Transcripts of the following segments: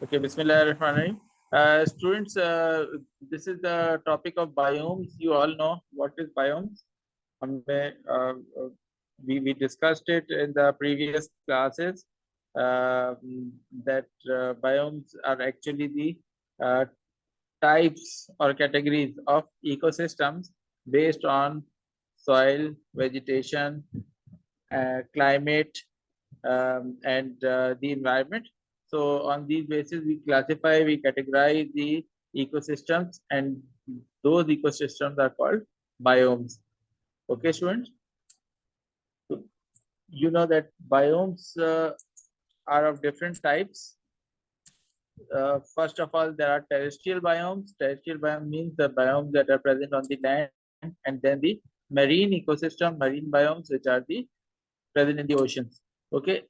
Okay, Bismillahirrahmanirrahim. Students, this is the topic of biomes. You all know what is biomes. हमने we discussed it in the previous classes that biomes are actually the types or categories of ecosystems based on soil, vegetation, climate, and the environment. So on these basis, we classify, we categorize the ecosystems, and those ecosystems are called biomes. Okay, students? So you know that biomes are of different types. First of all, there are terrestrial biomes. Terrestrial biome means the biomes that are present on the land, and then the marine ecosystem, marine biomes, which are the present in the oceans. Okay,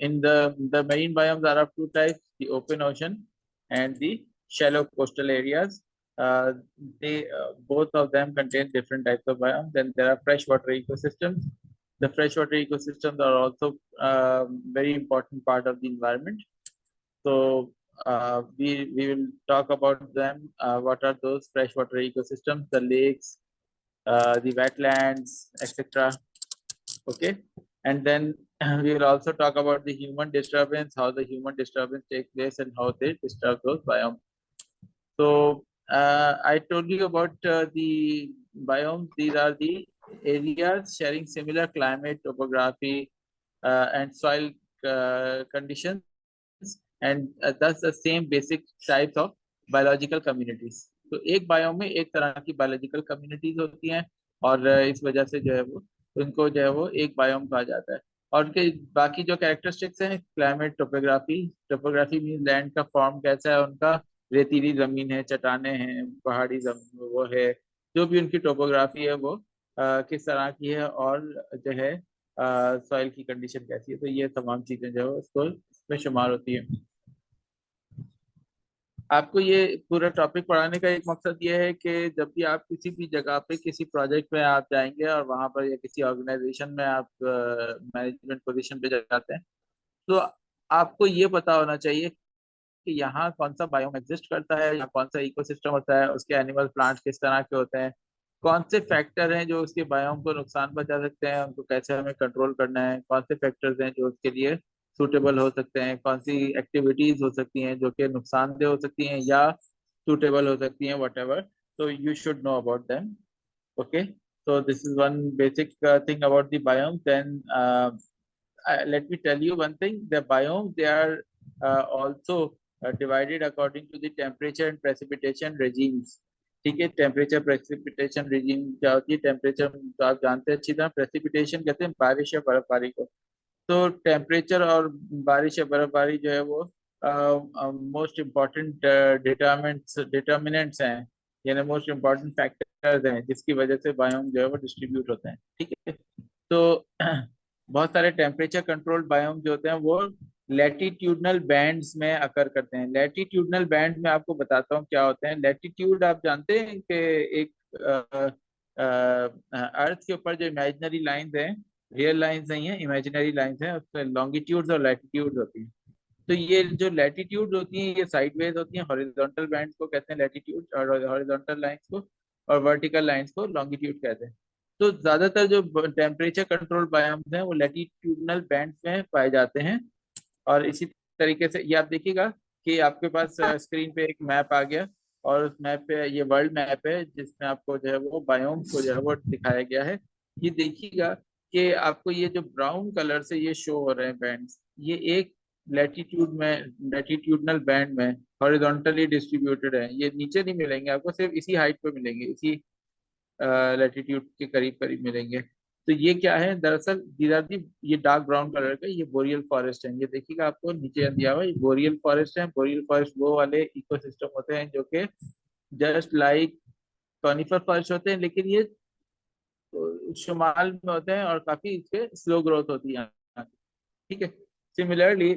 in the marine biomes are of two types: the open ocean and the shallow coastal areas. They both of them contain different types of biomes. Then there are freshwater ecosystems. The freshwater ecosystems are also very important part of the environment. So we will talk about them. What are those freshwater ecosystems? The lakes, the wetlands, etc. Okay, and then we will also talk about the human disturbance, how the human disturbance takes place, and how they disturb those biomes. So I told you about the biomes. These are the areas sharing similar climate, topography, and soil conditions, and thus the same basic types of biological communities. तो एक biome में एक तरह की biological communities होती हैं, और इस वजह से जो है वो उनको जो है वो एक बायोम कहा जाता है। और उनके बाकी जो कैरेक्टरिस्टिक्स हैं, climate, topography. Topography mean land का फॉर्म कैसा है उनका, रेतीली जमीन है, चट्टाने हैं, पहाड़ी जमीन वो है, जो भी उनकी टोपोग्राफी है वो किस तरह की है, और जो है सॉइल की कंडीशन कैसी है। तो ये तमाम चीजें जो है उसको इसमें शुमार होती है। आपको ये पूरा टॉपिक पढ़ाने का एक मकसद ये है कि जब भी आप किसी भी जगह पे किसी प्रोजेक्ट में आप जाएंगे और वहां पर या किसी ऑर्गेनाइजेशन में आप मैनेजमेंट पोजीशन पे जाते हैं, तो आपको ये पता होना चाहिए कि यहाँ कौन सा बायोम एग्जिस्ट करता है, या कौन सा इकोसिस्टम होता है, उसके एनिमल प्लांट्स किस तरह के होते हैं, कौन से फैक्टर हैं जो उसके बायोम को नुकसान पहुंचा सकते हैं, उनको कैसे हमें कंट्रोल करना है, कौन से फैक्टर्स हैं जो उसके लिए सूटेबल हो सकते हैं, कौन सी एक्टिविटीज हो सकती हैं जो कि नुकसानदेह हो सकती हैं या सूटेबल हो सकती हैं, वट एवर। तो you should know about them. Okay, so this is one basic thing about the biome. Then let me tell you one thing: the biomes, they are also divided according to the temperature and precipitation regimes. ठीक है, temperature precipitation regime क्या होती है? Temperature तो आप जानते हैं अच्छी तरह, प्रेसिपिटेशन कहते हैं बारिश या बर्फबारी को। तो टेम्परेचर और बारिश या बर्फबारी जो है वो मोस्ट इम्पॉर्टेंट डिटर्मिनेंट्स हैं, यानी मोस्ट इम्पॉर्टेंट फैक्टर्स हैं जिसकी वजह से बायोम जो है वो डिस्ट्रीब्यूट होते हैं। ठीक है, तो बहुत सारे टेम्परेचर कंट्रोल्ड बायोम जो होते हैं वो लैटिट्यूडनल बैंड्स में अकर करते हैं। लैटिट्यूडनल बैंड में आपको बताता हूँ क्या होते हैं। लैटिट्यूड आप जानते हैं कि एक अर्थ के ऊपर जो इमेजिनरी लाइंस हैं, रियल लाइंस नहीं है, इमेजिनरी लाइंस हैं, उसमें लॉन्गिट्यूड्स और लैटिट्यूड्स होती हैं। तो ये जो लैटिट्यूड होती हैं ये साइडवेज होती हैं, हॉरिजॉन्टल बैंड्स को कहते हैं लैटिट्यूड, और हॉरिजॉन्टल लाइंस को और वर्टिकल लाइंस को लॉन्गिट्यूड कहते हैं। तो ज्यादातर जो टेम्परेचर कंट्रोल बायोम्स हैं वो लैटिट्यूडनल बैंड्स में पाए जाते हैं। और इसी तरीके से ये आप देखिएगा कि आपके पास स्क्रीन पे एक मैप आ गया, और उस मैप पे ये वर्ल्ड मैप है जिसमें आपको जो है वो बायोम्स को जो है वो दिखाया गया है। ये देखिएगा कि आपको ये जो ब्राउन कलर से ये शो हो रहे हैं बैंड्स, ये एक लैटिट्यूड में, लैटिट्यूडनल बैंड में हॉरिजॉन्टली डिस्ट्रीब्यूटेड है। ये नीचे नहीं मिलेंगे आपको, सिर्फ इसी हाइट पे मिलेंगे, इसी लैटिट्यूड के करीब करीब मिलेंगे। तो ये क्या है दरअसल, दीज आर दी, ये डार्क ब्राउन कलर का ये बोरियल फॉरेस्ट है। ये देखिएगा आपको नीचे दिया हुआ, ये बोरियल फॉरेस्ट है। बोरियल फॉरेस्ट वो वाले इकोसिस्टम होते हैं जो कि जस्ट लाइक कॉनिफर फॉरेस्ट होते हैं, लेकिन ये शुमाल में होते हैं और काफी इसके स्लो ग्रोथ होती है। ठीक है, सिमिलरली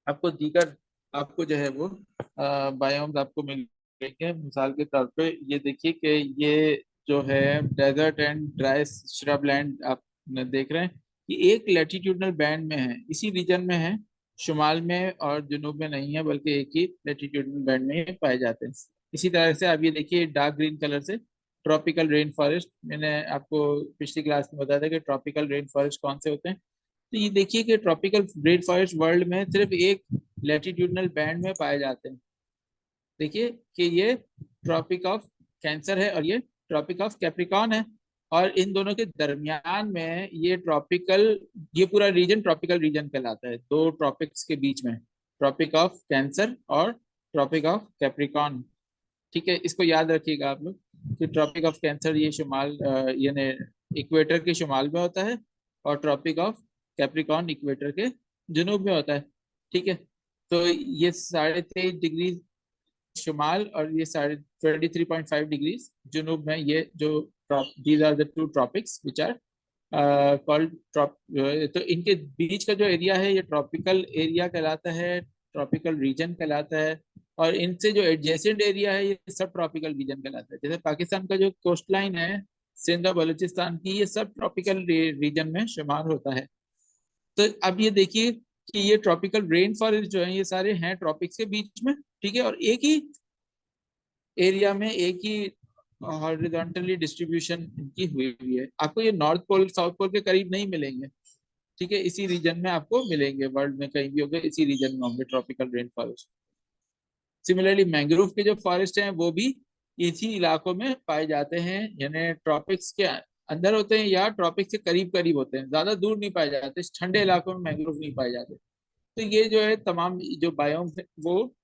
आपको दीगर, आपको जो है वो बायोम्स आपको मिलेंगे। मिसाल के तौर पे ये देखिए कि ये जो है desert and dry shrubland आप देख रहे हैं कि एक लैटिट्यूडनल बैंड में है, इसी रीजन में है शुमाल में और जुनूब में नहीं है, बल्कि एक ही लेटीट्यूडनल बैंड में ही पाए जाते हैं। इसी तरह से आप ये देखिए डार्क ग्रीन कलर से ट्रॉपिकल रेन फॉरेस्ट, मैंने आपको पिछली क्लास में बताया था कि ट्रॉपिकल रेन फॉरेस्ट कौन से होते हैं। तो ये देखिए कि ट्रॉपिकल रेन फॉरेस्ट वर्ल्ड में सिर्फ एक लेटीट्यूडनल बैंड में पाए जाते हैं। देखिए कि ये ट्रॉपिक ऑफ कैंसर है और ये ट्रॉपिक ऑफ कैप्रिकॉर्न है, और इन दोनों के दरमियान में ये ट्रॉपिकल, ये पूरा रीजन ट्रॉपिकल रीजन कहलाता है, दो ट्रॉपिक्स के बीच में, ट्रॉपिक ऑफ कैंसर और ट्रॉपिक ऑफ कैप्रिकॉर्न। ठीक है, इसको याद रखिएगा आप लोग कि ट्रॉपिक ऑफ कैंसर ये शुमाल यानी इक्वेटर के शुमाल में होता है, और ट्रॉपिक ऑफ कैप्रिकॉर्न इक्वेटर के जुनूब में होता है। ठीक है, तो ये 23.5 डिग्री शुमाल और ये 23.5 डिग्री जुनूब में, ये जो these are the two tropics which are called trope. तो इनके बीच का जो एरिया है ये ट्रॉपिकल एरिया कहलाता है, ट्रॉपिकल रीजन कहलाता है। और इनसे जो एडजेसेंट एरिया है ये सब ट्रॉपिकल रीजन कहलाता है। जैसे पाकिस्तान का जो कोस्ट लाइन है सिंध और बलूचिस्तान की, ये सब ट्रॉपिकल रीजन में शुमार होता है। तो अब ये देखिए कि ये ट्रॉपिकल रेन फॉरेस्ट जो है ये सारे हैं ट्रॉपिक्स के बीच में। ठीक है, और एक ही एरिया में एक ही हॉरिजॉन्टली डिस्ट्रीब्यूशन इनकी हुई हुई है। आपको ये नॉर्थ पोल साउथ पोल के करीब नहीं मिलेंगे। ठीक है, इसी रीजन में आपको मिलेंगे, वर्ल्ड में कहीं भी होंगे इसी रीजन में होंगे tropical rain forest. Similarly mangrove के जो फॉरेस्ट हैं वो भी इसी इलाकों में पाए जाते हैं, यानी ट्रॉपिक्स के अंदर होते हैं या ट्रॉपिक्स के करीब करीब होते हैं, ज्यादा दूर नहीं पाए जाते। ठंडे इलाकों में मैंग्रोव नहीं पाए जाते। तो ये जो है तमाम जो बायोम वो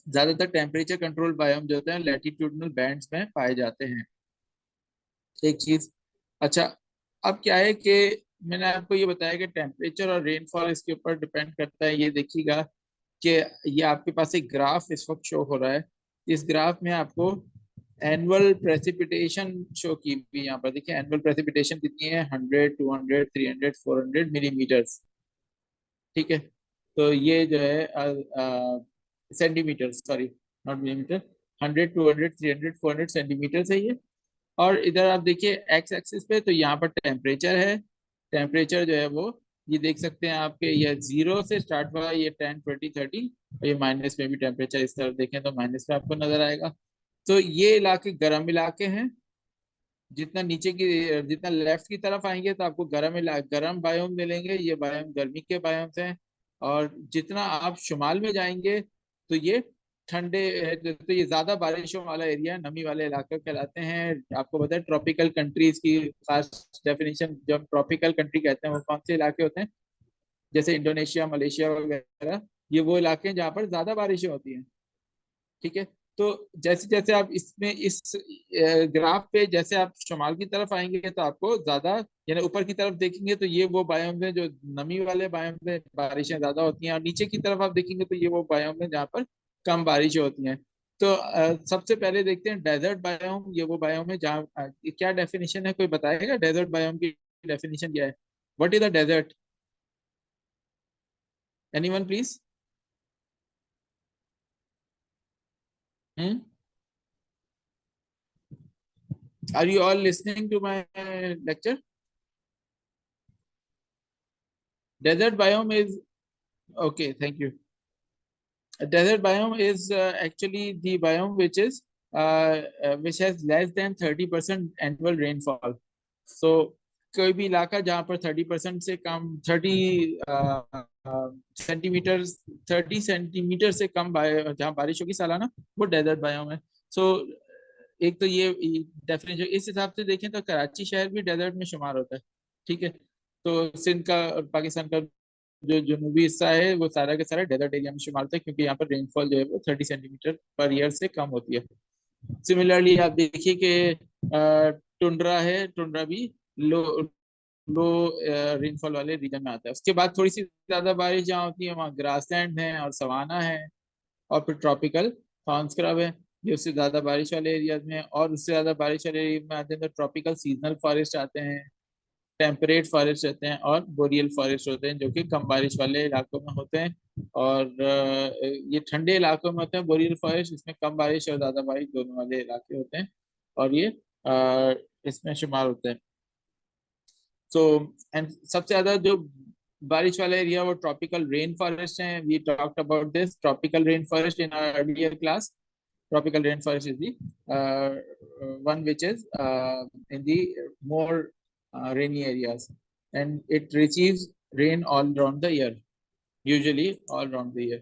ज्यादातर टेम्परेचर कंट्रोल बायोम जो होते हैं लैटिट्यूडनल बैंड्स में पाए जाते हैं। एक चीज, अच्छा, अब क्या है कि मैंने आपको ये बताया कि टेम्परेचर और रेनफॉल इसके ऊपर डिपेंड करता है। ये देखिएगा कि ये आपके पास एक ग्राफ इस वक्त शो हो रहा है। इस ग्राफ में आपको एनुअल प्रेसिपिटेशन शो की हुई, यहाँ पर देखिए एनुअल प्रेसिपिटेशन कितनी है, 100, 200, 300, 400 मिलीमीटर्स। ठीक है, तो ये जो है centimetre, sorry not millimetre, 100, 200, 300, 400 centimetre है ये। और इधर आप देखिए एक्स एक्सिस पे, तो यहाँ पर टेम्परेचर है। टेम्परेचर जो है वो ये देख सकते हैं आपके, ये 0 से स्टार्ट हुआ, ये 10, 20, 30, और ये माइनस में भी टेम्परेचर इस तरफ देखें तो माइनस में आपको नजर आएगा। तो ये इलाके गर्म इलाके हैं। जितना नीचे की, जितना लेफ्ट की तरफ आएंगे तो आपको गर्म बायोम मिलेंगे, ये बायोम गर्मी के बायोम्स हैं। और जितना आप शुमाल में जाएंगे तो ये ठंडे, तो ये ज्यादा बारिशों वाला एरिया, नमी वाले इलाके कहलाते हैं। आपको पता है ट्रॉपिकल कंट्रीज की खास डेफिनेशन, जब ट्रॉपिकल कंट्री कहते हैं वो कौन से इलाके होते हैं, जैसे इंडोनेशिया, मलेशिया वगैरह, ये वो इलाके हैं जहाँ पर ज्यादा बारिशें होती हैं। ठीक है, तो जैसे जैसे आप इसमें इस ग्राफ पे जैसे आप शुमाल की तरफ आएंगे तो आपको ज्यादा, यानी ऊपर की तरफ देखेंगे तो ये वो बायोम है जो नमी वाले बायोम में बारिशें ज्यादा होती हैं, और नीचे की तरफ आप देखेंगे तो ये वो बायोम है जहाँ पर कम बारिशें होती हैं। तो सबसे पहले देखते हैं डेजर्ट बायोम। ये वो बायोम है जहाँ क्या डेफिनेशन है, कोई बताएगा डेजर्ट बायोम की डेफिनेशन क्या है? What is the desert? Anyone please? Are you all listening to my lecture? Desert biome is okay. Thank you. A desert biome is actually the biome which has less than 30% annual rainfall. So कोई भी इलाका जहाँ पर 30% से कम, 30 centimetre, 30 centimetre से कम जहाँ बारिश होगी सालाना, वो डेजर्ट बायोम है। सो एक तो ये डेफिनेशन, इस हिसाब से देखें तो कराची शहर भी डेजर्ट में शुमार होता है। ठीक है, तो सिंध का और पाकिस्तान का जो जुनूबी हिस्सा है वो सारा के सारा डेजर्ट एरिया में शुमार होता है, क्योंकि यहाँ पर रेनफॉल जो है वो 30 सेंटीमीटर पर ईयर से कम होती है। सिमिलरली आप देखिए कि टुंड्रा है, टुंड्रा भी लो लो रेनफॉल वाले रीजन में आता है। उसके बाद थोड़ी सी ज्यादा बारिश जहाँ होती है वहाँ ग्रासलैंड है और सवाना है, और फिर ट्रॉपिकल फॉर्न स्क्रब है ये उससे ज्यादा बारिश वाले एरियाज में। और उससे ज्यादा बारिश वाले एरिया में आते हैं तो ट्रॉपिकल सीजनल फॉरेस्ट आते हैं, टेम्परेट फॉरेस्ट रहते हैं, और बोरियल फॉरेस्ट होते हैं जो कि कम बारिश वाले इलाकों में होते हैं। और ये ठंडे इलाकों में होते हैं बोरियल फॉरेस्ट, इसमें कम बारिश और ज्यादा बारिश दोनों वाले इलाके होते हैं, और ये इसमें शुमार होते हैं। सो एंड सबसे ज्यादा जो बारिश वाला एरिया वो ट्रॉपिकल रेन फॉरेस्ट है. We talked about this tropical rainforest in our earlier class. Tropical rainforest is the one which is in the more rainy areas, and it receives rain all around the year, usually all around the year.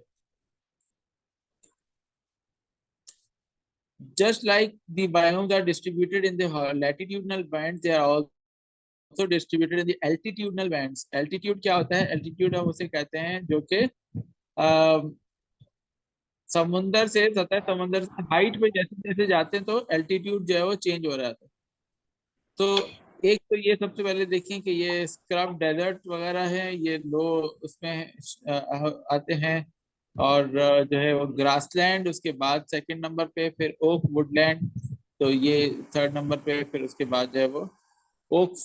Just like the biomes are distributed in the latitudinal bands, they are also distributed in the altitudinal bands. Altitude क्या होता है? Altitude हम उसे कहते हैं जो कि समुंदर से, सतह समुंदर से हाइट पे जैसे जैसे जाते हैं तो एल्टीट्यूड जो है वो चेंज हो रहा है. तो एक तो ये सबसे पहले देखें कि ये स्क्रब डेजर्ट वगैरह है, ये लो उसमें आते हैं. और जो है वो ग्रासलैंड, उसके बाद सेकंड नंबर पे फिर ओक वुडलैंड, तो ये थर्ड नंबर पे, फिर उसके बाद जो है वो oak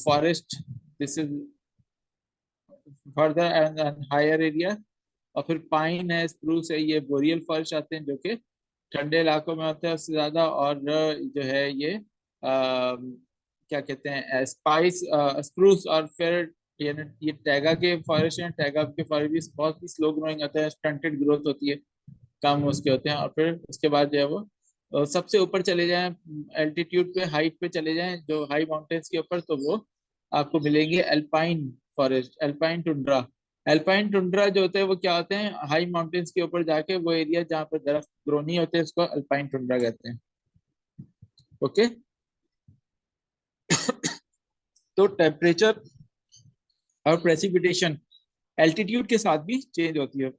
forest. This is further and higher area. और फिर पाइन है, स्प्रूस है, ये बोरियल फॉरेस्ट आते हैं जो कि ठंडे इलाकों में होते हैं उससे ज्यादा. और जो है ये क्या कहते हैं, स्पाइस स्प्रूस. और फिर ये टैगा के फॉरेस्ट हैं. टैगा के फॉरेस्ट भी बहुत ही स्लो ग्रोइंग होते हैं, स्टंटेड ग्रोथ होती है, कम उसके होते हैं. और फिर उसके बाद जो है वो सबसे ऊपर चले जाएं एल्टीट्यूड पे, हाइट पे चले जाएं जो हाई माउंटेन्स के ऊपर, तो वो आपको मिलेंगे alpine forest, alpine tundra. Alpine tundra जो होते हैं वो क्या होते हैं, हाई माउंटेन्स के ऊपर जाके वो एरिया जहाँ पर दरख्त ग्रो नहीं होते उसको अल्पाइन टुंड्रा कहते हैं. ओके. तो टेम्परेचर और प्रेसिपिटेशन एल्टीट्यूड के साथ भी चेंज होती है.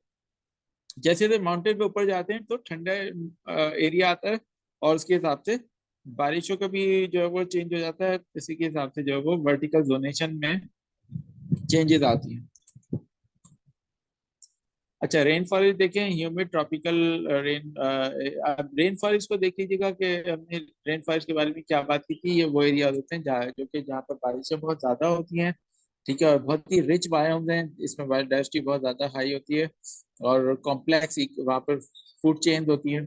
जैसे जैसे माउंटेन पे ऊपर जाते हैं तो ठंडा एरिया आता है, और उसके हिसाब से बारिशों का भी जो है वो चेंज हो जाता है. इसी के हिसाब से जो है वो वर्टिकल जोनेशन में चेंजेस आती हैं. अच्छा, रेन फॉरेस्ट देखें, humid tropical rain. Rain forest को देख लीजिएगा कि हमने रेन फॉरेस्ट के बारे में क्या बात की थी. ये वो एरिया होते हैं जहाँ जो कि जहाँ पर बारिशें बहुत ज्यादा होती हैं, ठीक है, और बहुत ही रिच बायोम्स हैं, इसमें बायोडाइवर्सिटी बहुत ज्यादा हाई होती है, और कॉम्प्लेक्स वहाँ पर फूड चेन होती है.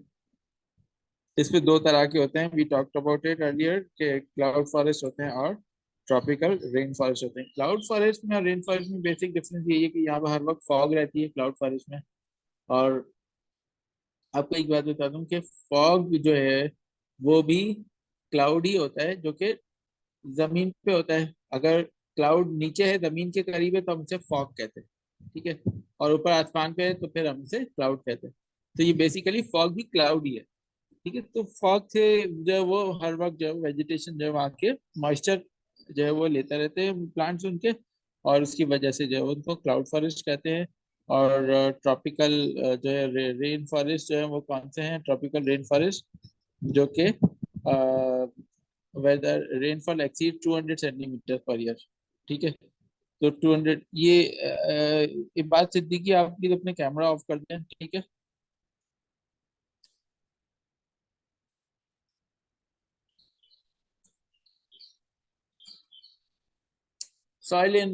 इसमें दो तरह के होते हैं, we talked about it earlier, के क्लाउड फॉरेस्ट होते हैं और ट्रॉपिकल रेन फॉरेस्ट होते हैं. क्लाउड फॉरेस्ट में और रेन फॉरेस्ट में बेसिक डिफरेंस ये है कि यहाँ पर हर वक्त फॉग रहती है क्लाउड फॉरेस्ट में. और आपको एक बात बता दूं कि फॉग जो है वो भी क्लाउड ही होता है जो कि जमीन पे होता है. अगर क्लाउड नीचे है, जमीन के करीब है, तो हम उसे फॉग कहते हैं, ठीक है. और ऊपर आसमान पे है तो फिर हम उसे क्लाउड कहते हैं. तो ये बेसिकली फॉग भी क्लाउड ही है, ठीक है. तो फॉग से जो है वो हर वक्त जो है वेजिटेशन जो है वहाँ के मॉइस्चर जो है वो लेते रहते हैं प्लांट्स उनके, और उसकी वजह से जो है उनको क्लाउड फॉरेस्ट कहते हैं. और ट्रॉपिकल जो है रेन फॉरेस्ट जो है वो कौन से हैं, ट्रॉपिकल रेन फॉरेस्ट जो कि weather rainfall exceed 200 centimetre per year, ठीक है. तो 200 ये इबाद सिद्दीकी, आप प्लीज अपने कैमरा ऑफ कर दें, ठीक है. Soil in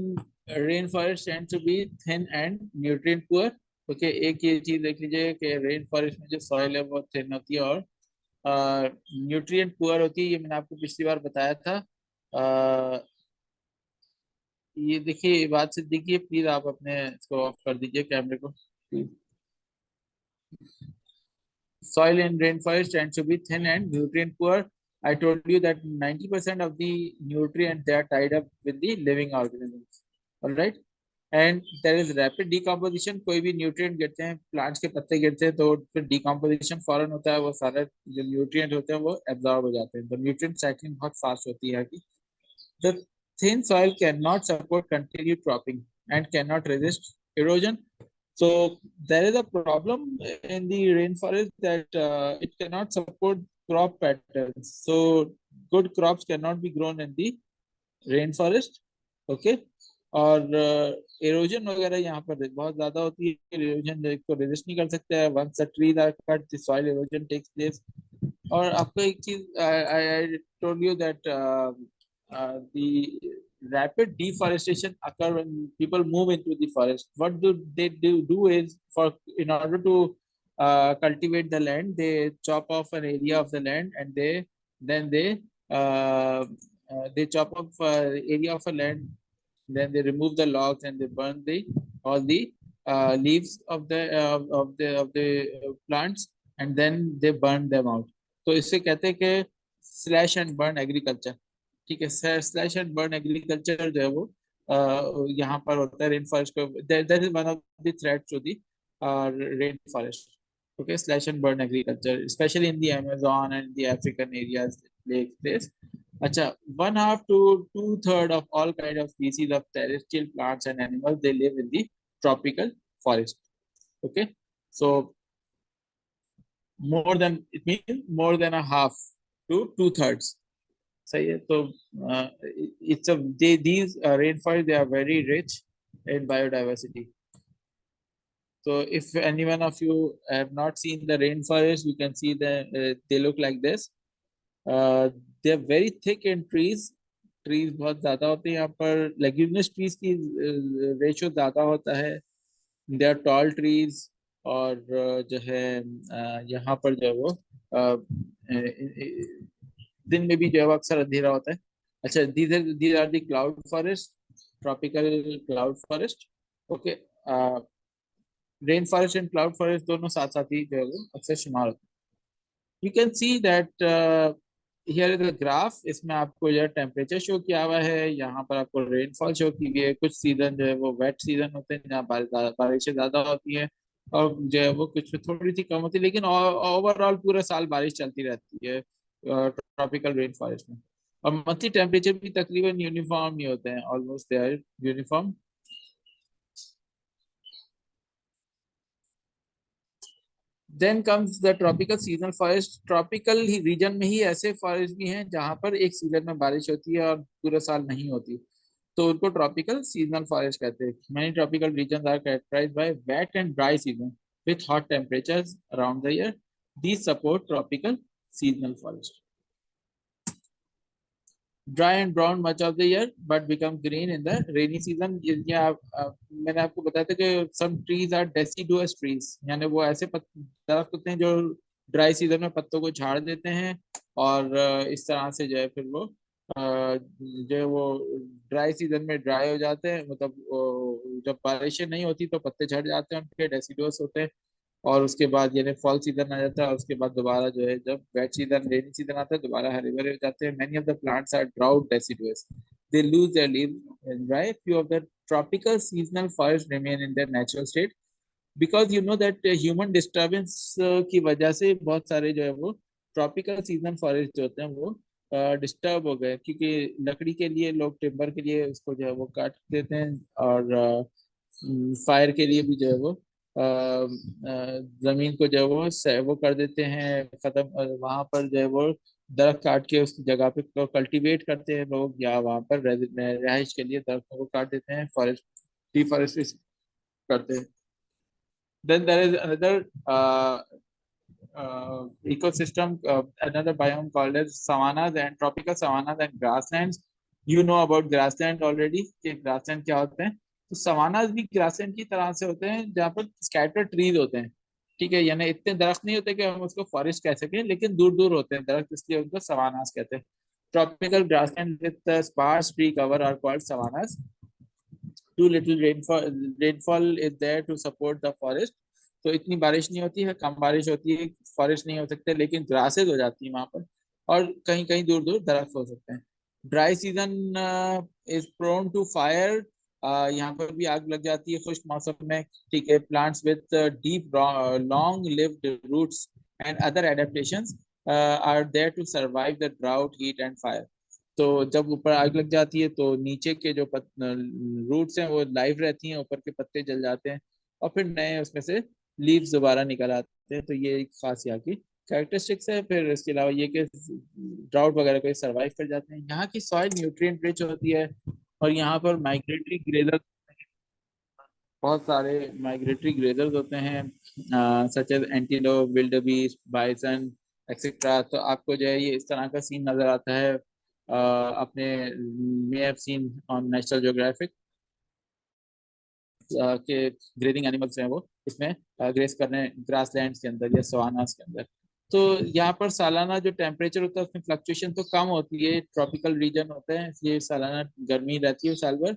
rainforest tend to be thin and nutrient poor. Okay, एक ये चीज देख लीजिए कि रेन फॉरेस्ट में जो सॉइल है वो थिन होती है और न्यूट्रिएंट पुअर होती है. ये मैंने आपको पिछली बार बताया था. ये देखिए बात से देखिए, प्लीज आप अपने इसको ऑफ कर दीजिए कैमरे को. Soil in rainforest tends to be thin and nutrient poor. I told you that 90% of the nutrients they are tied up with the living organisms. All right. And there is rapid decomposition. कोई भी nutrient गिरते हैं, plants के पत्ते गिरते हैं, तो फिर डिकम्पोजिशन फौरन होता है, वो सारे जो न्यूट्रिएंट होते हैं वो एब्जॉर्ब हो जाते हैं. तो न्यूट्रिएंट साइक्लिंग बहुत फास्ट होती है कि the thin soil can not support continue cropping and can not resist erosion. So there is a problem in the rainforest that it cannot support crop patterns. So good crops cannot be grown in the rainforest. Okay. और erosion वगैरह यहाँ पर बहुत ज्यादा होती है. Erosion को resist नहीं कर सकता है. Once the trees are cut the soil erosion takes place. और आपको एक चीज I told you that the rapid deforestation occur when people move into the forest. What do they do is, for in order to cultivate the land, they chop off an area of the land, and then they chop off area of a land then they remove the logs and they burn the all the leaves of the plants, and then they burn them out. तो इससे कहते हैं कि slash and burn agriculture. ठीक है, slash and burn agriculture जो है वो यहाँ पर होता है रेन फॉरेस्ट को, that is one of the threat to the rainforest. Okay, slash and burn agriculture, especially in the Amazon and the African areas, take place. Acha, 1/2 to 2/3 of all kind of species of terrestrial plants and animals, they live in the tropical forest. Okay, so more than, it means more than a half to 2/3. सही है। तो it's a these rainforests, they are very rich in biodiversity. So if any one of you have not seen the rainforest, you can see that they look like this. They are very thick in trees. Trees बहुत ज्यादा होते हैं यहाँ पर, leguminous trees की ratio ज्यादा होता है। दे आर टॉल ट्रीज, और जो है यहाँ पर जो है वो दिन में भी जो है वो अक्सर अंधेरा होता है। अच्छा, these are the cloud forest, tropical cloud forest. Okay, rain forest and cloud forest दोनों साथ साथ ही जो है वो अक्सर शुमार होते हैं। You can see that here is the graph, इसमें आपको जो टेम्परेचर शो किया हुआ है, यहाँ पर आपको रेनफॉल शो की हुई है। कुछ सीजन जो है वो वेट सीजन होते हैं जहाँ बारिशें ज्यादा होती हैं, और जो है वो कुछ में थोड़ी सी कम होती है, लेकिन ओवरऑल पूरा साल बारिश चलती रहती है ट्रॉपिकल रेन फॉरेस्ट में। और मंथली टेम्परेचर भी तकरीबन यूनिफॉर्म ही होते हैं, almost they are uniform. Then comes the tropical seasonal forest. Tropical ही रीजन में ही ऐसे फॉरेस्ट भी हैं जहां पर एक सीजन में बारिश होती है और पूरा साल नहीं होती, तो उनको ट्रॉपिकल सीजनल फॉरेस्ट कहते हैं। Many tropical region are characterised by wet and dry season with hot temperatures around the year. These support tropical seasonal forest. Dry and brown much of the year but become green in the rainy season. मैंने आपको बताया था कि some trees are deciduous trees, यानी वो ऐसे दरख्त होते हैं जो ड्राई सीजन में पत्तों को झाड़ देते हैं, और इस तरह से जो है फिर वो जो है वो ड्राई सीजन में ड्राई हो जाते हैं, मतलब जब बारिशें नहीं होती तो पत्ते झड़ जाते हैं, उनके डेसिडुअस होते हैं। और उसके बाद यानी फॉल सीजन आ जाता है, और उसके बाद दोबारा जो है जब वेट सीजन रेनी सीजन आता है दोबारा हरे भरे हो जाते हैं। Many of the plants are drought deciduous, they lose their leaves and dry. Few of the tropical seasonal forest remain in their natural state, because you know that human disturbance की वजह से बहुत सारे जो है वो ट्रॉपिकल सीजनल फॉरेस्ट जो होते हैं वो डिस्टर्ब हो गए, क्योंकि लकड़ी के लिए लोग टिम्बर के लिए उसको जो है वो काट देते हैं, और फायर के लिए भी जो है वो जमीन को जो है वो कर देते हैं खत्म, वहां पर जो है वो दरख्त काट के उसकी जगह पे कल्टीवेट करते हैं लोग, या वहां पर रहायश के लिए दरख्तों को काट देते हैं, फॉरेस्ट डिफॉरेस्टेशन करते हैं। Then there is another ecosystem, another biome called as savannas and tropical savannas and grasslands. You know about grassland already कि grassland क्या होते हैं। तो savannas भी grassland की तरह से होते हैं जहाँ पर scattered trees होते हैं। ठीक है, यानी इतने दरख्त नहीं होते कि हम उसको फॉरेस्ट कह सकें, लेकिन दूर दूर होते हैं दरख्त, इसलिए उनको सवानास कहते हैं। Tropical grassland with sparse tree cover are called savannas. Too little rainfall is there to support the forest. तो इतनी बारिश नहीं होती है, कम बारिश होती है, फॉरेस्ट नहीं हो सकते, लेकिन ग्रासेज हो जाती है वहां पर, और कहीं कहीं दूर दूर दरख्त हो सकते हैं। Dry season is prone to fire. यहाँ पर भी आग लग जाती है खुश्क मौसम में। ठीक है, plants with deep long lived roots and other adaptations are there to survive the drought heat and fire. तो जब ऊपर आग लग जाती है तो नीचे के जो रूट्स हैं वो लाइव रहती हैं, ऊपर के पत्ते जल जाते हैं, और फिर नए उसमें से लीव्स दोबारा निकल आते हैं। तो ये एक खास यहाँ की कैरेक्टरिस्टिक्स है। फिर इसके अलावा ये कि ड्राउट वगैरह को सर्वाइव कर जाते हैं। यहाँ की सॉइल न्यूट्रिएंट रिच होती है, और यहाँ पर माइग्रेटरी ग्रेजर, बहुत सारे माइग्रेटरी ग्रेजर्स होते हैं, such as antelope, wildebeest, bison etcetera. तो आपको जो है ये इस तरह का सीन नजर आता है अपने may have seen on national geographic के ग्रेजिंग एनिमल्स हैं वो इसमें ग्रेस करने ग्रासलैंड्स के अंदर या सवानास के अंदर। तो यहाँ पर सालाना जो टेम्परेचर होता है उसमें फ्लक्चुएशन तो कम होती है, ट्रॉपिकल रीजन होते हैं इसलिए सालाना गर्मी रहती है साल भर।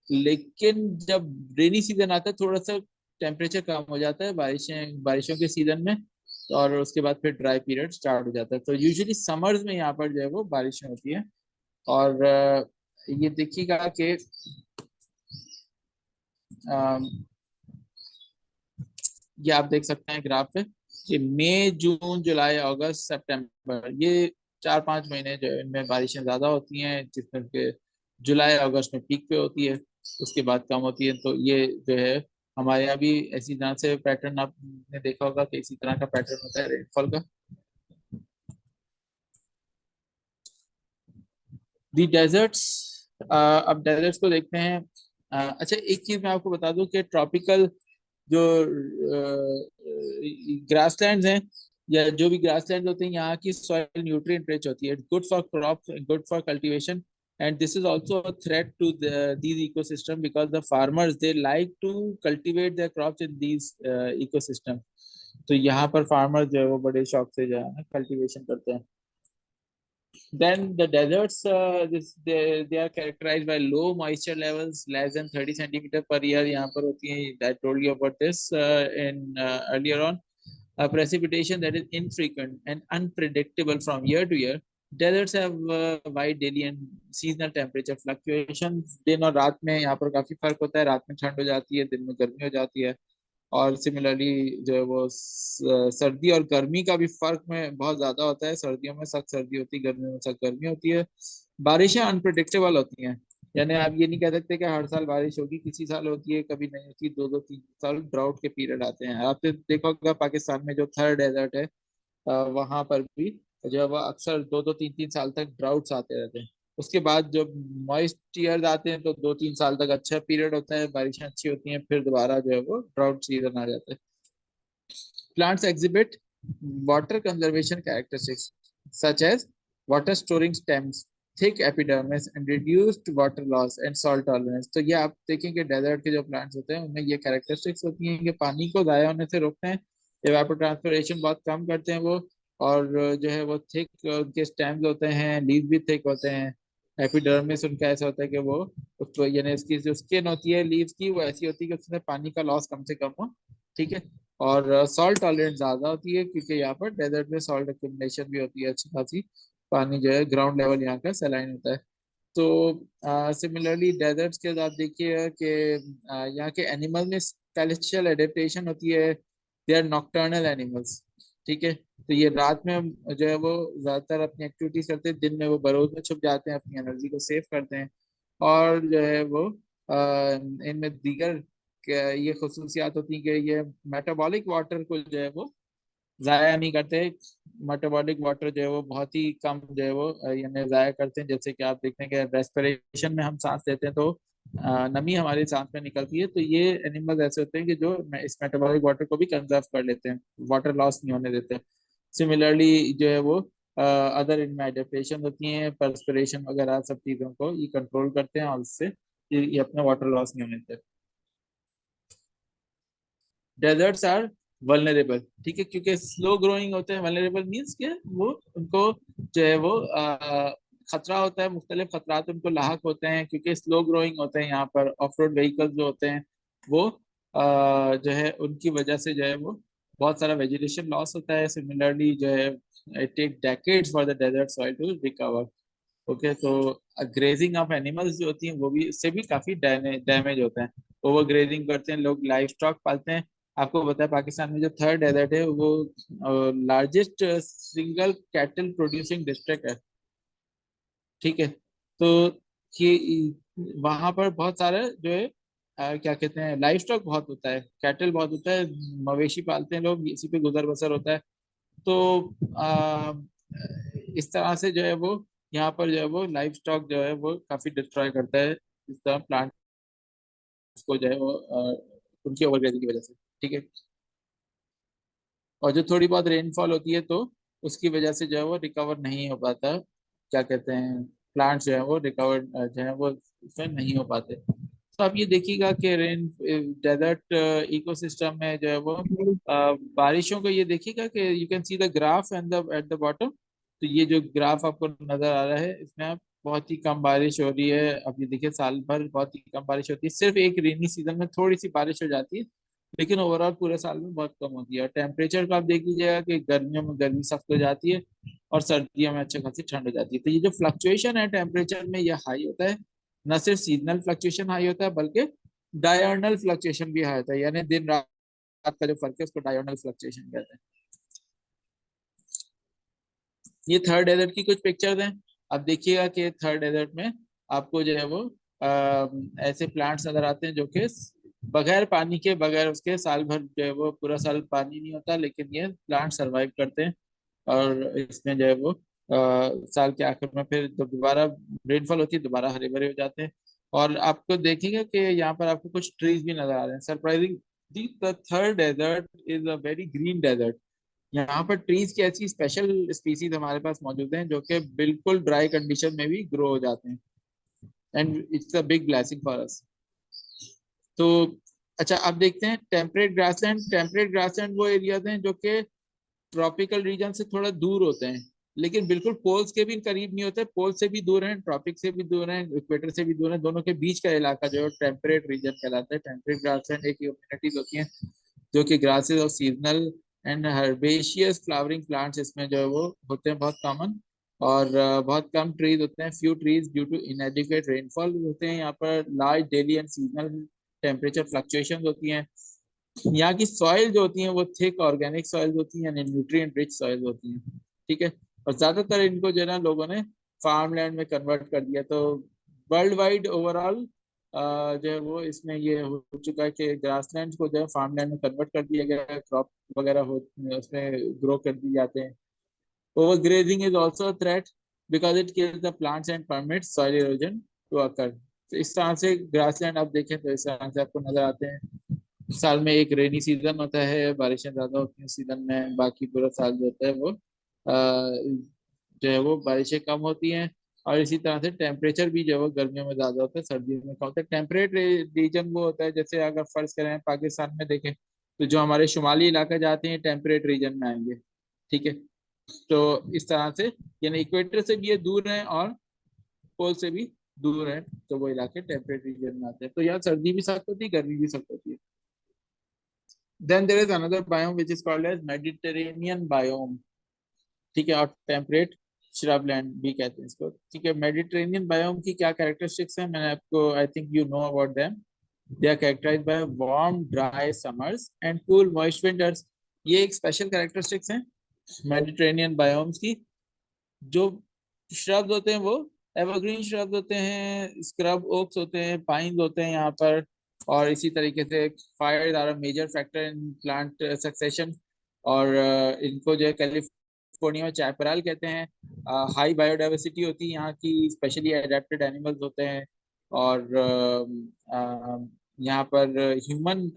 लेकिन जब रेनी सीजन आता है थोड़ा सा टेम्परेचर कम हो जाता है बारिशों के सीजन में, और उसके बाद फिर ड्राई पीरियड स्टार्ट हो जाता है। तो यूजुअली समर्स में यहाँ पर जो है वो बारिशें होती है। और ये देखिएगा कि अम, ये आप देख सकते हैं ग्राफ पे कि मई जून जुलाई अगस्त सितंबर, ये 4-5 महीने जो है इनमें बारिशें ज्यादा होती हैं, जिसमें कि जुलाई अगस्त में पीक पे होती है, उसके बाद कम होती है। तो ये जो है हमारे यहाँ भी ऐसी तरह से पैटर्न आपने देखा होगा कि इसी तरह का पैटर्न होता है रेनफॉल का। दी डेजर्ट्स, अब डेजर्ट्स को देखते हैं। अच्छा, एक चीज मैं आपको बता दूं कि ट्रॉपिकल जो ग्रासलैंड्स हैं, या जो भी ग्रासलैंड होते हैं, यहाँ की सॉइल न्यूट्रिएंट रिच होती है, good for crop, good for cultivation, and this is also a threat to these ecosystem because the farmers they like to cultivate their crops in these ecosystem। तो यहाँ पर farmer जो है वो बड़े शौक से जो है ना कल्टीवेशन करते हैं। Then the deserts, they are characterized by low moisture levels, less than 30 centimeter per year यहाँ पर होती है। I told you about this in earlier on। Precipitation that is infrequent and unpredictable from year to year। Deserts have wide daily and seasonal temperature fluctuations। दिन और रात में यहाँ पर काफी फर्क होता है, रात में ठंड हो जाती है, दिन में गर्मी हो जाती है। और सिमिलरली जो है वो सर्दी और गर्मी का भी फर्क में बहुत ज्यादा होता है, सर्दियों में सख्त सर्दी होती है, गर्मियों में सख्त गर्मी होती है। बारिशें अनप्रडिक्टेबल होती हैं, यानी आप ये नहीं कह सकते कि हर साल बारिश होगी, किसी साल होती है कभी नहीं होती, 2-2 3 साल ड्राउट के पीरियड आते हैं। आपने देखा होगा पाकिस्तान में जो थर डेजर्ट है, वहां पर भी जो है वह अक्सर 2-2 3-3 साल तक ड्राउट्स आते रहते हैं। उसके बाद जब मॉइस्ट ईयर्स आते हैं तो 2-3 साल तक अच्छा पीरियड होता है, बारिशें अच्छी होती हैं, फिर दोबारा जो है वो ड्राउट सीजन आ जाता है। Plants exhibit water conservation characteristics such as water storing stems, thick epidermis, and reduced water loss and salt tolerance। तो ये आप देखेंगे डेजर्ट के जो प्लांट्स होते हैं उनमें ये कैरेक्टरिस्टिक्स होती हैं कि पानी को ज़ाया होने से रोकते हैं, एवापोट्रांसपिरेशन बहुत कम करते हैं वो, और जो है वो थिक उनके स्टेम्स होते हैं, लीव भी थिक होते हैं। एपिडर्मिस उनका ऐसा होता है कि वो उसको यानी उसकी जो स्किन होती है लीव्स की वो ऐसी होती है कि उसमें पानी का लॉस कम से कम हो। ठीक है। और सॉल्ट टॉलरेंस ज्यादा होती है क्योंकि यहाँ पर डेजर्ट में सॉल्ट एक्युमुलेशन भी होती है अच्छी खासी, पानी जो है ग्राउंड लेवल यहाँ का सलाइन होता है। तो सिमिलरली डेजर्ट्स के साथ देखिए कि यहाँ के एनिमल में स्पेशल एडेप्टेशन होती है, दे आर नॉकटर्नल एनिमल्स। ठीक है। तो ये रात में जो है वो ज्यादातर अपनी एक्टिविटीज करते हैं, दिन में वो बरोज में छुप जाते हैं, अपनी एनर्जी को सेव करते हैं। और जो है वो इनमें दीगर ये खसूसियात होती हैं कि ये मेटाबॉलिक वाटर को जो है वो जाया नहीं करते। मेटाबॉलिक वाटर जो है वो बहुत ही कम जो है वो यानी जाया करते हैं। जैसे कि आप देखते हैं कि रेस्पिरेशन में हम सांस लेते हैं तो नमी हमारी सांस में निकलती है, तो ये एनिमल्स ऐसे होते हैं कि जो इस मेटाबॉलिक वाटर को भी कंजर्व कर लेते हैं, वाटर लॉस नहीं होने देते। सिमिलरली जो है वो अदर इनमें एडेप्टेशन होती हैं, पर्सपिरेशन वगैरह सब चीज़ों को ये कंट्रोल करते हैं, और इससे ये अपना वाटर लॉस नहीं होने देते। Deserts are vulnerable. ठीक है, क्योंकि स्लो ग्रोइंग होते हैं। वल्नरेबल मीन्स के वो उनको जो है वो खतरा होता है, मुख्तलिफ खतरात उनको लाहक होते हैं क्योंकि स्लो ग्रोइंग होते हैं। यहाँ पर ऑफ रोड व्हीकल्स जो होते हैं वो जो है उनकी वजह से जो है वो बहुत सारा वेजिटेशन लॉस होता है। सिमिलरली जो है it take decades for the desert soil to recover. Okay, तो ग्रेजिंग ऑफ एनिमल्स जो होती हैं वो भी इससे भी काफी डैमेज होते हैं। ओवर ग्रेजिंग करते हैं लोग, लाइफ स्टॉक पालते हैं। आपको पता है पाकिस्तान में जो थर्ड डेजर्ट है वो largest single cattle producing district है। ठीक है। तो ये वहां पर बहुत सारे जो है क्या कहते हैं लाइफ स्टॉक बहुत होता है, कैटल बहुत होता है, मवेशी पालते हैं लोग, इसी पे गुजर बसर होता है। तो आ, इस तरह से जो है वो यहाँ पर जो है वो लाइफ स्टॉक जो है वो काफी डिस्ट्रॉय करता है, इस तरह प्लांट को जो है वो उनकी ओवरग्रेजिंग की वजह से। ठीक है। और जो थोड़ी बहुत रेनफॉल होती है तो उसकी वजह से जो है वो रिकवर नहीं हो पाता, क्या कहते हैं प्लांट्स जो है वो रिकवर जो है वो उसमें नहीं हो पाते। तो आप ये देखिएगा कि रेन डेजर्ट इकोसिस्टम में जो है वो बारिशों को ये देखिएगा कि you can see the graph and the at the bottom. तो ये जो ग्राफ आपको नजर आ रहा है इसमें आप बहुत ही कम बारिश हो रही है। अभी देखिए साल भर बहुत ही कम बारिश होती है, सिर्फ एक रेनी सीजन में थोड़ी सी बारिश हो जाती है, लेकिन ओवरऑल पूरे साल में बहुत कम होती है। टेम्परेचर का आप देख लीजिएगा कि गर्मियों में गर्मी सख्त हो जाती है और सर्दियों में अच्छी खासी ठंड हो जाती है। तो ये जो फ्लक्चुएशन है टेम्परेचर में, ये हाई होता है। न सिर्फ सीजनल फ्लक्चुएशन हाई होता है, बल्कि डायर्नल फ्लक्चुएशन भी हाई होता है, यानी दिन रात का जो फर्क है उसको डायर्नल फ्लक्चुएशन कहते हैं। ये थर्ड डेजर्ट की कुछ पिक्चर्स हैं। अब देखिएगा कि थर्ड डेजर्ट में आपको जो है वो ऐसे प्लांट्स नजर आते हैं जो कि बगैर पानी के, बगैर उसके साल भर जो है वो पूरा साल पानी नहीं होता, लेकिन ये प्लांट सरवाइव करते हैं। और इसमें जो है वो साल के आखिर में फिर जब दोबारा रेनफॉल होती है दोबारा हरे भरे हो जाते हैं। और आपको देखेंगे कि यहाँ पर आपको कुछ ट्रीज भी नजर आ रहे हैं। Surprising, the third desert is a very green desert. यहाँ पर ट्रीज की ऐसी स्पेशल स्पीसीज हमारे पास मौजूद हैं जो कि बिल्कुल ड्राई कंडीशन में भी ग्रो हो जाते हैं, and it's a big blessing for us. तो अच्छा, अब देखते हैं टेम्परेट ग्रासलैंड। टेम्परेट ग्रासलैंड वो एरियाज हैं जो कि ट्रॉपिकल रीजन से थोड़ा दूर होते हैं, लेकिन बिल्कुल पोल्स के भी करीब नहीं होते। पोल से भी दूर हैं, ट्रॉपिक से भी दूर हैं, इक्वेटर से भी दूर हैं, दोनों के बीच का इलाका जो है टेम्परेट रीजन कहलाता है। टेम्परेट ग्रासलैंड एक कम्युनिटीज होती हैं जो कि ग्रासेस और seasonal and herbaceous flowering plants इसमें जो है वो होते हैं बहुत कॉमन। और बहुत कम ट्रीज होते हैं, few trees due to inadequate rainfall होते हैं। यहाँ पर large daily and seasonal temperature fluctuation होती हैं। यहाँ की सॉइल जो होती है वो थिक ऑर्गेनिक सॉइल होती है, यानी न्यूट्रिएंट रिच सॉइल होती है। ठीक है। और ज्यादातर इनको जो है ना लोगों ने फार्म लैंड में कन्वर्ट कर दिया। तो वर्ल्ड वाइड ओवरऑल जो है वो इसमें ये हो चुका है कि ग्रासलैंड को जो है फार्म लैंड में कन्वर्ट कर दिया गया है, क्रॉप वगैरह हो उसमें ग्रो कर दी जाते हैं। Overgrazing is also threat because it kills the plants and permits soil erosion to occur. तो इस तरह से ग्रासलैंड आप देखें तो इस तरह से आपको नजर आते हैं। साल में एक रेनी सीजन होता है, बारिशें ज्यादा होती हैं सीजन में, बाकी पूरा साल जो होता है वो जो है वो बारिशें कम होती हैं। और इसी तरह से टेम्परेचर भी जो है वो गर्मियों में ज्यादा होता है, सर्दियों में कम होता है। टेम्परेट रीजन वो होता है, जैसे अगर फर्ज करें पाकिस्तान में देखें तो जो हमारे शुमाली इलाके जाते हैं टेम्परेट रीजन में आएंगे। ठीक है। तो इस तरह से यानी इक्वेटर से भी ये दूर हैं और पोल से भी दूर हैं, तो वो इलाके टेम्परेट रीजन में आते हैं। तो यहाँ सर्दी भी सख्त होती है, गर्मी भी सख्त होती है। Then there is another biome which is called as Mediterranean biome। ठीक है। और टेम्परेट श्रबलैंड भी कहते हैं इसको। ठीक है। मेडिटेरेनियन बायोम की क्या कैरेक्टरिस्टिक्स हैं, मैंने आपको, I think you know about them. They are characterised by warm dry summers and cool moist winters. ये एक स्पेशल कैरेक्टरिस्टिक्स हैं मेडिटेरेनियन बायोम्स की। जो श्रब्स होते हैं वो एवरग्रीन श्रब्स होते हैं, स्क्रब ओक्स होते हैं, पाइन होते हैं यहाँ पर। और इसी तरीके से fire are major factor in plant succession. और इनको जो है कैलिफोर्निया में चैपराल कहते हैं। हाई बायोडाइवर्सिटी होती है यहाँ की, स्पेशली अडेप्टेड एनिमल्स होते हैं। और यहाँ पर human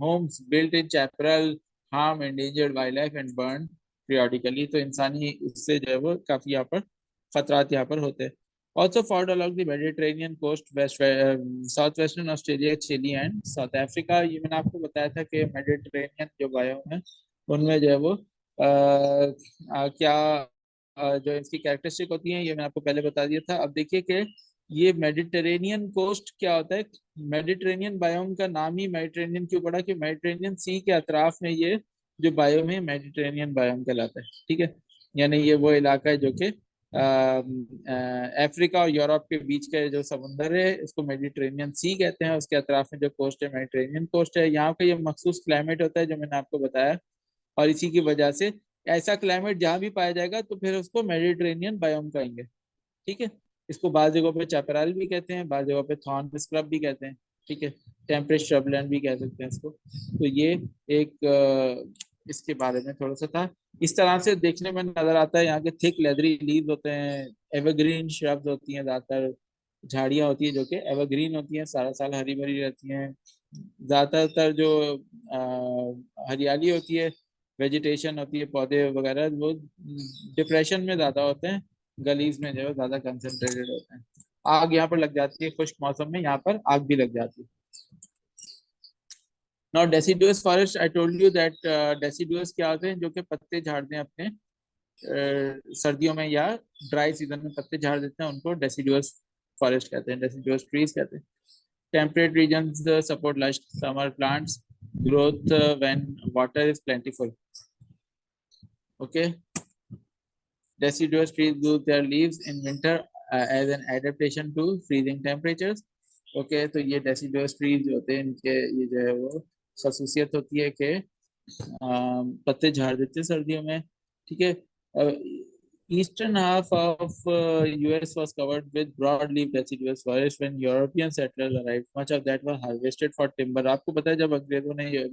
homes built in chaparral harm endangered wildlife and burn periodically। तो इंसानी उससे जो है वो काफी यहाँ पर खतरात यहाँ पर होते हैं। Also found along the Mediterranean coast, west south western Australia, Chile and South Africa. ये मैंने आपको बताया था कि मेडिटेरेनियन जो बायोम है उनमें जो है वो क्या जो इसकी कैरेक्टरिस्टिक होती हैं ये मैंने आपको पहले बता दिया था। अब देखिए कि ये मेडिटेरेनियन कोस्ट क्या होता है। मेडिटेरेनियन बायोम का नाम ही मेडिटेरेनियन क्यों पड़ा, कि मेडिटेरेनियन सी के अतराफ में ये जो बायोम है मेडिटेरेनियन बायोम कहलाता है। ठीक है। यानी ये वो इलाका है जो कि अफ्रीका और यूरोप के बीच का जो समुंदर है उसको मेडिटेरेनियन सी कहते हैं। उसके अतराफ में जो कोस्ट है मेडिटेरेनियन कोस्ट है। यहाँ का ये मखसूस क्लाइमेट होता है जो मैंने आपको बताया, और इसी की वजह से ऐसा क्लाइमेट जहाँ भी पाया जाएगा तो फिर उसको मेडिटेरेनियन बायोम कहेंगे। ठीक है। इसको बाज़ जगहों पे चैपराल भी कहते हैं, बाज़ जगहों पे थॉर्न स्क्रब भी कहते हैं। ठीक है। टेम्परेट श्रबलैंड भी कह सकते हैं इसको। तो ये एक इसके बारे में थोड़ा सा था। इस तरह से देखने में नजर आता है। यहाँ के थिक लेदरी लीव्स होते हैं, एवरग्रीन श्रब्स होती हैं, ज्यादातर झाड़ियाँ होती है जो कि एवरग्रीन होती हैं, सारा साल हरी भरी रहती हैं। ज्यादातर जो हरियाली होती है, वेजिटेशन होती है, पौधे वगैरह, वो डिप्रेशन में ज्यादा होते हैं, गलीज में जो है ज्यादा कंसंट्रेटेड होते हैं। आग यहाँ पर लग जाती है, खुश्क मौसम में यहाँ पर आग भी लग जाती है। Now deciduous forest, I told you that deciduous क्या होते हैं, जो कि पत्ते झाड़ते हैं अपने सर्दियों में या ड्राई सीजन में पत्ते झाड़ देते हैं, उनको डेसिडुअस फॉरेस्ट कहते हैं, डेसिडुअस ट्रीज कहते हैं। Temperate regions support lush summer plants growth when water is plentiful. Okay, deciduous trees lose their leaves in winter as an adaptation to freezing temperatures. Okay, तो ये deciduous trees जो होते हैं इनके ये जो है वो खसूसियत होती है कि पत्ते झाड़ देते हैं सर्दियों में। ठीक है, eastern half of US was covered with broad leaf deciduous forest when European settlers arrived. Much of that was harvested for timber. आपको पता है जब अंग्रेजों ने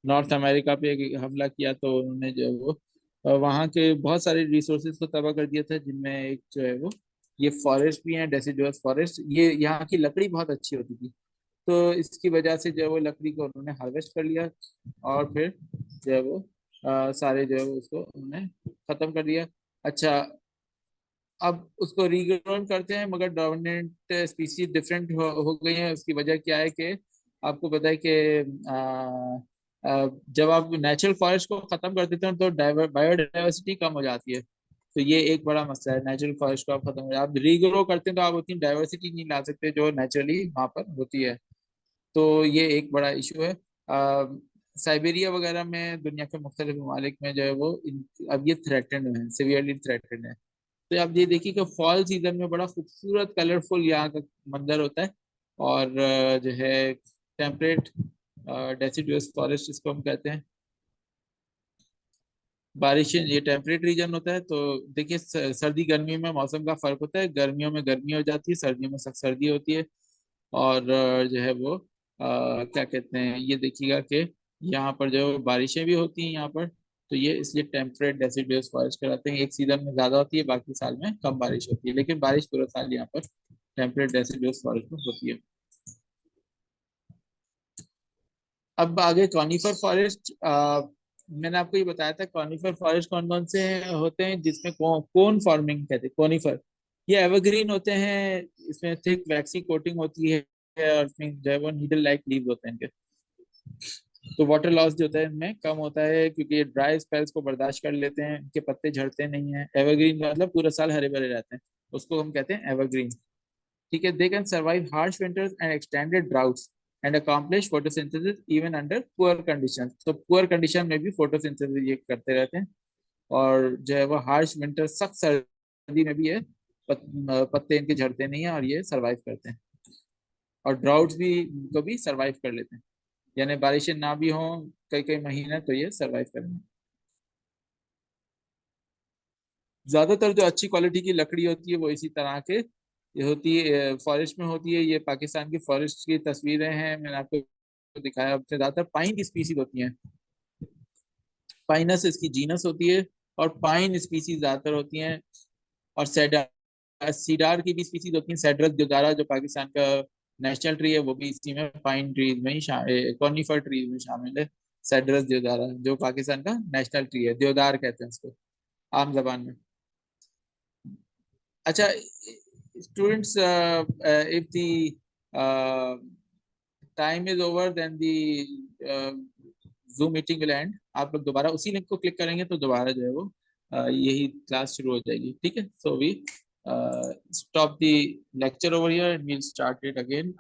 नॉर्थ अमेरिका पे हमला किया तो उन्होंने जो है वो वहाँ के बहुत सारे रिसोर्सेज को तबाह कर दिया था, जिनमें एक जो है वो ये फॉरेस्ट भी है, डेसिडुअस फॉरेस्ट। ये यहाँ की लकड़ी बहुत अच्छी होती थी, तो इसकी वजह से जो है वो लकड़ी को उन्होंने हार्वेस्ट कर लिया और फिर जो है वो सारे जो है वो उसको उन्होंने खत्म कर दिया। अच्छा, अब उसको रीग्रोन करते हैं मगर डोमिनेंट स्पीसीज डिफरेंट हो गई हैं। उसकी वजह क्या है कि आपको पता है कि जब आप नेचुरल फॉरेस्ट को खत्म कर देते हैं तो बायोडाइवर्सिटी कम हो जाती है। तो ये एक बड़ा मसला है, नेचुरल फॉरेस्ट को आप खत्म कर, आप रीग्रो करते हैं तो आप उतनी डाइवर्सिटी नहीं ला सकते जो नेचुरली वहाँ पर होती है। तो ये एक बड़ा इशू है। साइबेरिया वगैरह में दुनिया के मुख्तलिफ ममालिक में जो है वो अब ये थ्रेटेंड है, सिवियरली थ्रेटेंड है। तो आप ये देखिए कि फॉल सीजन में बड़ा खूबसूरत कलरफुल यहाँ का मंजर होता है। और जो है टेम्परेट डेसिडुअस फॉरेस्ट इसको हम कहते हैं। बारिश ये टेम्परेट रीजन होता है। तो देखिए सर्दी गर्मी में मौसम का फर्क होता है, गर्मियों में गर्मी हो जाती है, सर्दियों में सख्त सर्दी होती है। और जो है वो क्या कहते हैं, ये देखिएगा कि यहाँ पर जो बारिशें भी होती हैं यहाँ पर। तो ये इसलिए टेम्परेट डेसिडुअस फॉरेस्ट कराते हैं। एक सीजन में ज्यादा होती है, बाकी साल में कम बारिश होती है, लेकिन बारिश पूरा साल यहाँ पर टेम्परेट डेसिडुअस फॉरेस्ट में होती है। अब आगे कॉनिफर फॉरेस्ट। मैंने आपको ये बताया था कॉनिफर फॉरेस्ट कौन कौन से होते हैं जिसमें कोन फार्मिंग कहते हैं। कॉनिफर ये एवरग्रीन होते हैं, इसमें थिक वैक्सी कोटिंग होती है और इसमें जो है वो नीडल लाइक लीव होते हैं इनके। तो वाटर लॉस जो होता है इनमें कम होता है क्योंकि ये ड्राई स्पेल्स को बर्दाश्त कर लेते हैं, इनके पत्ते झड़ते नहीं है। एवरग्रीन मतलब पूरा साल हरे भरे रहते हैं, उसको हम कहते हैं एवरग्रीन। ठीक है, they can survive harsh winters and extended droughts and accomplish photosynthesis even under poor condition. तो पुअर कंडीशन में भी फोटोसिंथेसिस ये करते रहते हैं। और जो है वो हार्श विंटर सख्त सर्दी में भी ये पत्ते इनके झड़ते नहीं है और ये सर्वाइव करते हैं। और ड्राउट्स भी को भी सर्वाइव कर लेते हैं, यानी बारिशें ना भी हों कई कई महीने तो ये सर्वाइव करेंगे। ज्यादातर जो अच्छी क्वालिटी की लकड़ी होती है वो इसी तरह के ये होती है, फॉरेस्ट में होती है। ये पाकिस्तान की फॉरेस्ट की तस्वीरें हैं, मैंने आपको दिखाया। ज्यादातर पाइन की स्पीसीज होती हैं, पाइनस इसकी जीनस होती है और पाइन स्पीसीज ज्यादातर होती हैं। और सीडार की भी स्पीसीज होती हैं, सेड्रस देवदारा जो पाकिस्तान का नेशनल ट्री है वो भी इसी में पाइन ट्रीज में ही कॉनिफर ट्रीज में शामिल है। सेड्रस देवदारा जो पाकिस्तान का नेशनल ट्री है, देवदार कहते हैं उसको आम जबान में। अच्छा students, if the time is over then the Zoom meeting will end. आप लोग दोबारा उसी लिंक को क्लिक करेंगे तो दोबारा जो है वो यही क्लास शुरू हो जाएगी। ठीक है, so we stop the lecture over here and we'll start it again